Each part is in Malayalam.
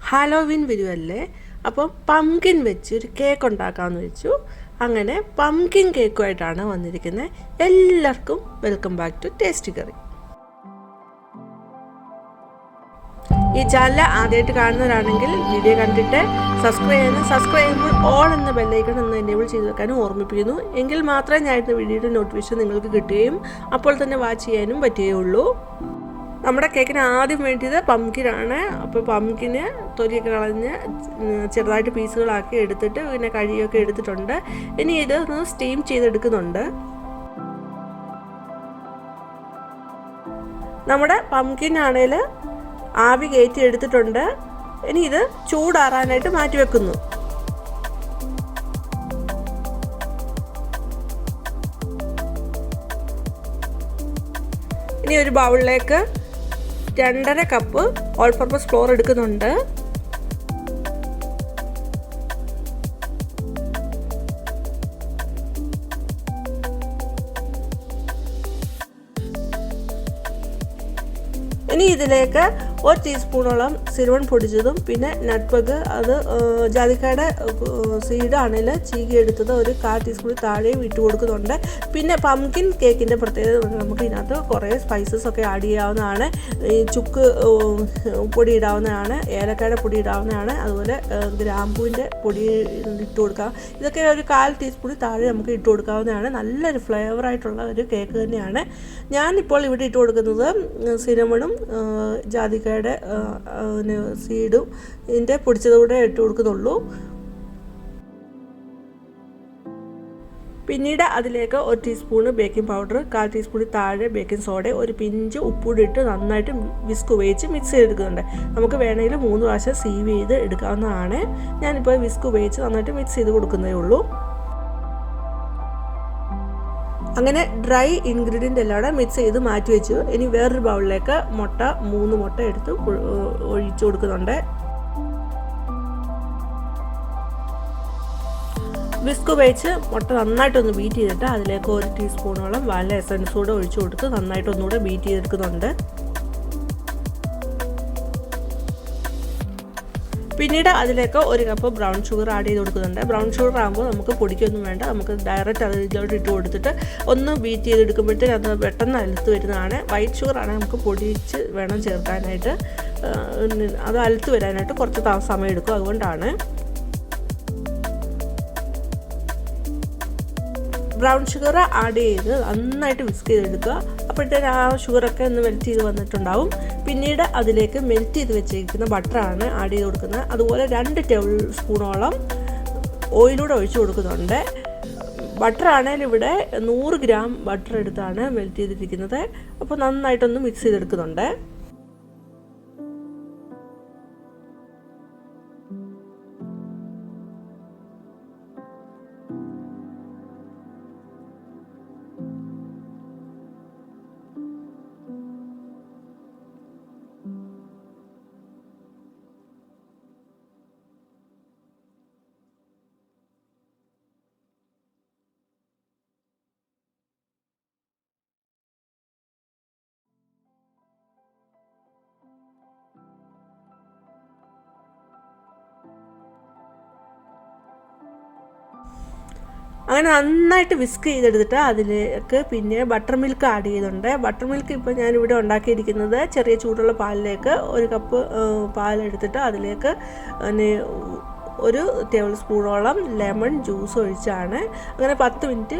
ഹാലോവിൻ വരുമല്ലേ, അപ്പം പംകിൻ വെച്ച് ഒരു കേക്ക് ഉണ്ടാക്കാമെന്ന് വെച്ചു. അങ്ങനെ പംകിൻ കേക്കുമായിട്ടാണ് വന്നിരിക്കുന്നത്. എല്ലാവർക്കും welcome back to Tasty Curry. ഈ ചാനൽ ആദ്യമായിട്ട് കാണുന്നവരാണെങ്കിൽ വീഡിയോ കണ്ടിട്ട് സബ്സ്ക്രൈബ് ചെയ്യുമ്പോൾ ഓൾ എന്ന ബെല്ലൈക്കൺ ഒന്ന് എനേബിൾ ചെയ്ത് വെക്കാനും ഓർമ്മിപ്പിക്കുന്നു. എങ്കിൽ മാത്രമേ ഞാൻ ഇന്ന് വീഡിയോയുടെ നോട്ടിഫിക്കേഷൻ നിങ്ങൾക്ക് കിട്ടുകയും അപ്പോൾ തന്നെ വാച്ച് ചെയ്യാനും പറ്റുകയുള്ളൂ. നമ്മുടെ കേക്കിന് ആദ്യം വേണ്ടിയത് പംകിനാണ്. അപ്പോൾ പംകിന് തൊലിയൊക്കെ കളഞ്ഞ് ചെറുതായിട്ട് പീസുകളാക്കി എടുത്തിട്ട് പിന്നെ കഴിയൊക്കെ എടുത്തിട്ടുണ്ട്. ഇനി ഇത് ഒന്ന് സ്റ്റീം ചെയ്തെടുക്കുന്നുണ്ട്. നമ്മുടെ പംകിനാണേൽ ആവി കയറ്റി എടുത്തിട്ടുണ്ട്. ഇനി ഇത് ചൂടാറാനായിട്ട് മാറ്റി വെക്കുന്നു. ഇനി ഒരു ബൗളിലേക്ക് 2.5 കപ്പ് ഓൾ പർപ്പസ് ഫ്ലോർ എടുക്കുന്നുണ്ട്. ഇനി ഇതിലേക്ക് 1 ടീസ്പൂണോളം സിനമൺ പൊടിച്ചതും പിന്നെ നട്ട്ബഗ്, അത് ജാതിക്കയുടെ സീഡാണെങ്കിൽ ചീകിയെടുത്തത് ഒരു 1/4 ടീസ്പൂൺ താഴെയും ഇട്ട് കൊടുക്കുന്നുണ്ട്. പിന്നെ പംകിൻ കേക്കിൻ്റെ പ്രത്യേകത നമുക്ക് ഇതിനകത്ത് കുറേ സ്പൈസസ് ഒക്കെ ആഡ് ചെയ്യാവുന്നതാണ്. ഈ ചുക്ക് പൊടി ഇടാവുന്നതാണ്, ഏലക്കായുടെ പൊടി ഇടാവുന്നതാണ്, അതുപോലെ ഗ്രാമ്പൂവിൻ്റെ പൊടി ഇട്ട് കൊടുക്കാം. ഇതൊക്കെ ഒരു 1/4 ടീസ്പൂൺ താഴെ നമുക്ക് ഇട്ട് കൊടുക്കാവുന്നതാണ്. നല്ലൊരു ഫ്ലേവറായിട്ടുള്ള ഒരു കേക്ക് തന്നെയാണ്. ഞാനിപ്പോൾ ഇവിടെ ഇട്ട് കൊടുക്കുന്നത് സിനമണും ജാതിക്കയുടെ സീഡും ഇതിൻ്റെ പൊടിച്ചതുകൂടെ ഇട്ട് കൊടുക്കുന്നുള്ളൂ. പിന്നീട് അതിലേക്ക് 1 ടീസ്പൂണ് ബേക്കിംഗ് പൗഡർ, 1/4 ടീസ്പൂൺ താഴെ ബേക്കിംഗ് സോഡ, ഒരു പിഞ്ച് ഉപ്പൂടി ഇട്ട് നന്നായിട്ട് വിസ്ക് ഉപയോഗിച്ച് മിക്സ് ചെയ്തെടുക്കുന്നുണ്ട്. നമുക്ക് വേണമെങ്കിൽ 3 പ്രാവശ്യം സീവ് ചെയ്ത് എടുക്കാവുന്നതാണ്. ഞാനിപ്പോൾ വിസ്ക് ഉപയോഗിച്ച് നന്നായിട്ട് മിക്സ് ചെയ്ത് കൊടുക്കുന്നതേ ഉള്ളൂ. അങ്ങനെ ഡ്രൈ ഇൻഗ്രീഡിയൻ്റ് എല്ലാം കൂടെ മിക്സ് ചെയ്ത് മാറ്റി വെച്ചു. ഇനി വേറൊരു ബൗളിലേക്ക് 3 മുട്ട എടുത്ത് ഒഴിച്ചു കൊടുക്കുന്നുണ്ട്. വിസ്ക് ഉപയോഗിച്ച് മുട്ട നന്നായിട്ടൊന്ന് ബീറ്റ് ചെയ്തിട്ട് അതിലേക്ക് 1 ടീസ്പൂണോളം വാനില എസൻസ് കൂടെ ഒഴിച്ചു കൊടുത്ത് നന്നായിട്ടൊന്നുകൂടെ ബീറ്റ് ചെയ്തെടുക്കുന്നുണ്ട്. പിന്നീട് അതിലേക്ക് 1 കപ്പ് ബ്രൗൺ ഷുഗർ ആഡ് ചെയ്ത് കൊടുക്കുന്നുണ്ട്. ബ്രൗൺ ഷുഗർ ആകുമ്പോൾ നമുക്ക് പൊടിക്കൊന്നും വേണ്ട, നമുക്ക് ഡയറക്റ്റ് അതിലോട്ട് ഇട്ട് കൊടുത്തിട്ട് ഒന്ന് ബീറ്റ് ചെയ്തെടുക്കുമ്പോഴത്തേക്ക് അത് പെട്ടെന്ന് അലുത്ത് വരുന്നതാണ്. വൈറ്റ് ഷുഗർ ആണെങ്കിൽ നമുക്ക് പൊടിച്ച് വേണം ചേർക്കാനായിട്ട്. അത് അലുത്ത് വരാനായിട്ട് കുറച്ച് സമയം എടുക്കും, അതുകൊണ്ടാണ്. ബ്രൗൺ ഷുഗർ ആഡ് ചെയ്ത് നന്നായിട്ട് വിസ്ക് ചെയ്തെടുക്കുക. അപ്പോഴത്തേക്ക് ആ ഷുഗറൊക്കെ ഒന്ന് മെൽറ്റ് ചെയ്ത് വന്നിട്ടുണ്ടാവും. പിന്നീട് അതിലേക്ക് മെൽറ്റ് ചെയ്ത് വെച്ചിരിക്കുന്ന ബട്ടറാണ് ആഡ് ചെയ്ത് കൊടുക്കുന്നത്. അതുപോലെ 2 ടേബിൾ സ്പൂണോളം ഓയിലൂടെ ഒഴിച്ച് കൊടുക്കുന്നുണ്ട്. ബട്ടറാണെങ്കിൽ ഇവിടെ 100 ഗ്രാം ബട്ടർ എടുത്താണ് മെൽറ്റ് ചെയ്തിരിക്കുന്നത്. അപ്പോൾ നന്നായിട്ടൊന്ന് മിക്സ് ചെയ്തെടുക്കുന്നുണ്ട്. അങ്ങനെ നന്നായിട്ട് വിസ്ക് ചെയ്തെടുത്തിട്ട് അതിലേക്ക് പിന്നെ ബട്ടർ മിൽക്ക് ആഡ് ചെയ്യുന്നുണ്ട്. ബട്ടർ മിൽക്ക് ഇപ്പോൾ ഞാനിവിടെ ഉണ്ടാക്കിയിരിക്കുന്നത് ചെറിയ ചൂടുള്ള പാലിലേക്ക് 1 കപ്പ് പാലെടുത്തിട്ട് അതിലേക്ക് 1 ടേബിൾ സ്പൂണോളം ലെമൺ ജ്യൂസ് ഒഴിച്ചാണ്. അങ്ങനെ 10 മിനിറ്റ്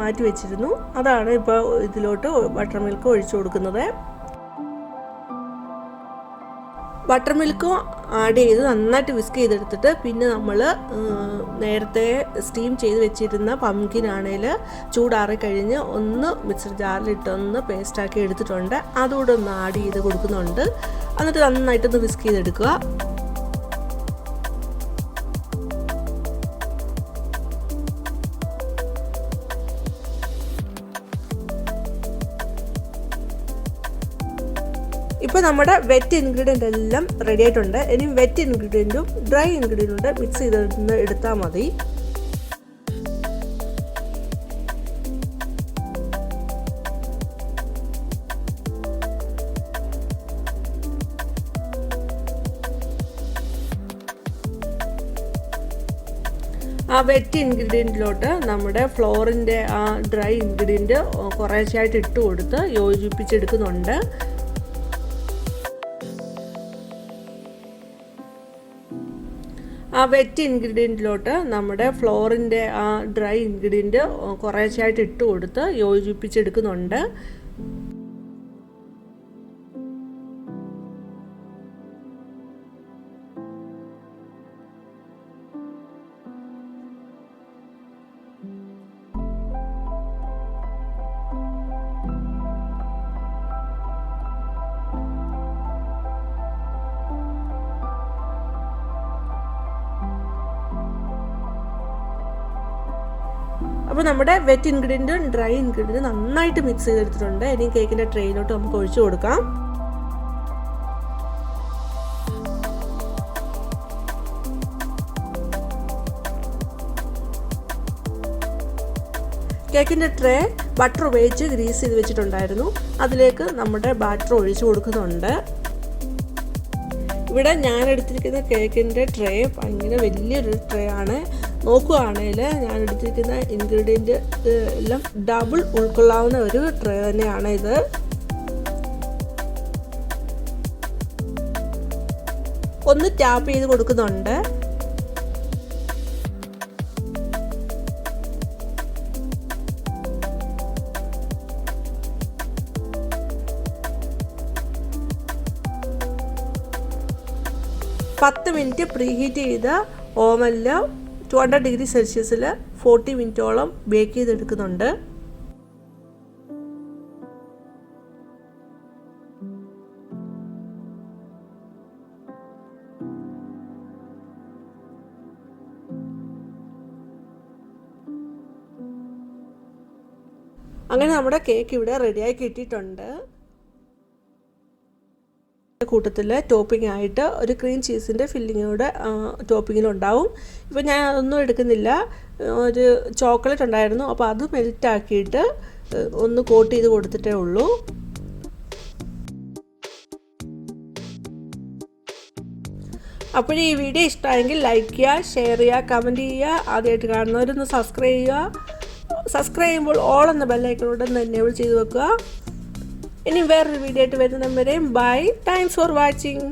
മാറ്റി വെച്ചിരുന്നു. അതാണ് ഇപ്പോൾ ഇതിലോട്ട് ബട്ടർ മിൽക്ക് ഒഴിച്ചു കൊടുക്കുന്നത്. ബട്ടർ മിൽക്കും ആഡ് ചെയ്ത് നന്നായിട്ട് വിസ്ക് ചെയ്തെടുത്തിട്ട് പിന്നെ നമ്മൾ നേരത്തെ സ്റ്റീം ചെയ്ത് വെച്ചിരുന്ന പംകിനാണേൽ ചൂടാറി കഴിഞ്ഞ് ഒന്ന് മിക്സർ ജാറിലിട്ടൊന്ന് പേസ്റ്റാക്കി എടുത്തിട്ടുണ്ട്. അതുകൂടെ ഒന്ന് ആഡ് ചെയ്ത് കൊടുക്കുന്നുണ്ട്. എന്നിട്ട് നന്നായിട്ടൊന്ന് വിസ്ക് ചെയ്തെടുക്കുക. ഇപ്പോൾ നമ്മുടെ വെറ്റ് ഇൻഗ്രീഡിയൻ്റ് എല്ലാം റെഡി ആയിട്ടുണ്ട്. ഇനി വെറ്റ് ഇൻഗ്രീഡിയൻറ്റും ഡ്രൈ ഇൻഗ്രീഡിയൻറ്റും മിക്സ് ചെയ്ത് എടുത്താൽ മതി. ആ വെറ്റ് ഇൻഗ്രീഡിയൻറ്റിലോട്ട് നമ്മുടെ ഫ്ലോറിൻ്റെ ആ ഡ്രൈ ഇൻഗ്രീഡിയൻറ്റ് കുറേശ്ശായിട്ട് ഇട്ട് കൊടുത്ത് യോജിപ്പിച്ചെടുക്കുന്നുണ്ട്. ആ വെറ്റ് ഇൻഗ്രീഡിയൻറ്റിലോട്ട് നമ്മുടെ ഫ്ലോറിൻ്റെ ആ ഡ്രൈ ഇൻഗ്രീഡിയൻറ്റ് കുറേശ്ശായിട്ട് ഇട്ട് കൊടുത്ത് യോജിപ്പിച്ചെടുക്കുന്നുണ്ട്. അപ്പോൾ നമ്മുടെ വെറ്റ് ഇൻഗ്രീഡിയൻറ്റും ഡ്രൈ ഇൻഗ്രീഡിയൻറ്റും നന്നായിട്ട് മിക്സ് ചെയ്തെടുത്തിട്ടുണ്ട്. ഇനി കേക്കിൻ്റെ ട്രേയിലോട്ട് നമുക്ക് ഒഴിച്ചു കൊടുക്കാം. കേക്കിൻ്റെ ട്രേ ബട്ടർ ഉപയോഗിച്ച് ഗ്രീസ് ചെയ്ത് വെച്ചിട്ടുണ്ടായിരുന്നു. അതിലേക്ക് നമ്മുടെ ബാറ്റർ ഒഴിച്ചു കൊടുക്കുന്നുണ്ട്. ഇവിടെ ഞാൻ എടുത്തിരിക്കുന്ന കേക്കിൻ്റെ ട്രേ ഭയങ്കര വലിയൊരു ട്രേ ആണ്. നോക്കുകയാണെങ്കിൽ ഞാൻ എടുത്തിരിക്കുന്ന ഇൻഗ്രീഡിയൻറ്റ് എല്ലാം ഡബിൾ ഉൾക്കൊള്ളാവുന്ന ഒരു ട്രേ തന്നെയാണ് ഇത്. ഒന്ന് ടാപ്പ് ചെയ്ത് കൊടുക്കുന്നുണ്ട്. പത്ത് മിനിറ്റ് പ്രീഹീറ്റ് ചെയ്ത ഓവനിൽ 200 ഡിഗ്രി സെൽഷ്യസിൽ 40 മിനിറ്റോളം ബേക്ക് ചെയ്തെടുക്കുന്നുണ്ട്. അങ്ങനെ നമ്മുടെ കേക്ക് ഇവിടെ റെഡിയായി കിട്ടിയിട്ടുണ്ട്. കൂട്ടത്തിൽ ടോപ്പിംഗ് ആയിട്ട് ഒരു ക്രീം ചീസിൻ്റെ ഫില്ലിങ്ങൂടെ ടോപ്പിങ്ങിലുണ്ടാവും. ഇപ്പോൾ ഞാൻ അതൊന്നും എടുക്കുന്നില്ല. ഒരു ചോക്ലേറ്റ് ഉണ്ടായിരുന്നു, അപ്പോൾ അത് മെൽറ്റാക്കിയിട്ട് ഒന്ന് കോട്ട് ചെയ്ത് കൊടുത്തിട്ടേ ഉള്ളൂ. അപ്പോൾ ഈ വീഡിയോ ഇഷ്ടമായെങ്കിൽ ലൈക്ക് ചെയ്യുക, ഷെയർ ചെയ്യുക, കമൻറ്റ് ചെയ്യുക. ആദ്യമായിട്ട് കാണുന്നവരൊന്ന് സബ്സ്ക്രൈബ് ചെയ്യുക. സബ്സ്ക്രൈബ് ചെയ്യുമ്പോൾ ഓൾ എന്ന ബെല്ലൈക്കണോട് ഒന്ന് എനേബിൾ ചെയ്ത് വെക്കുക. ഇനി വേറൊരു വീഡിയോ ആയിട്ട് വരുന്നവരെയും ബൈ. Thanks for watching.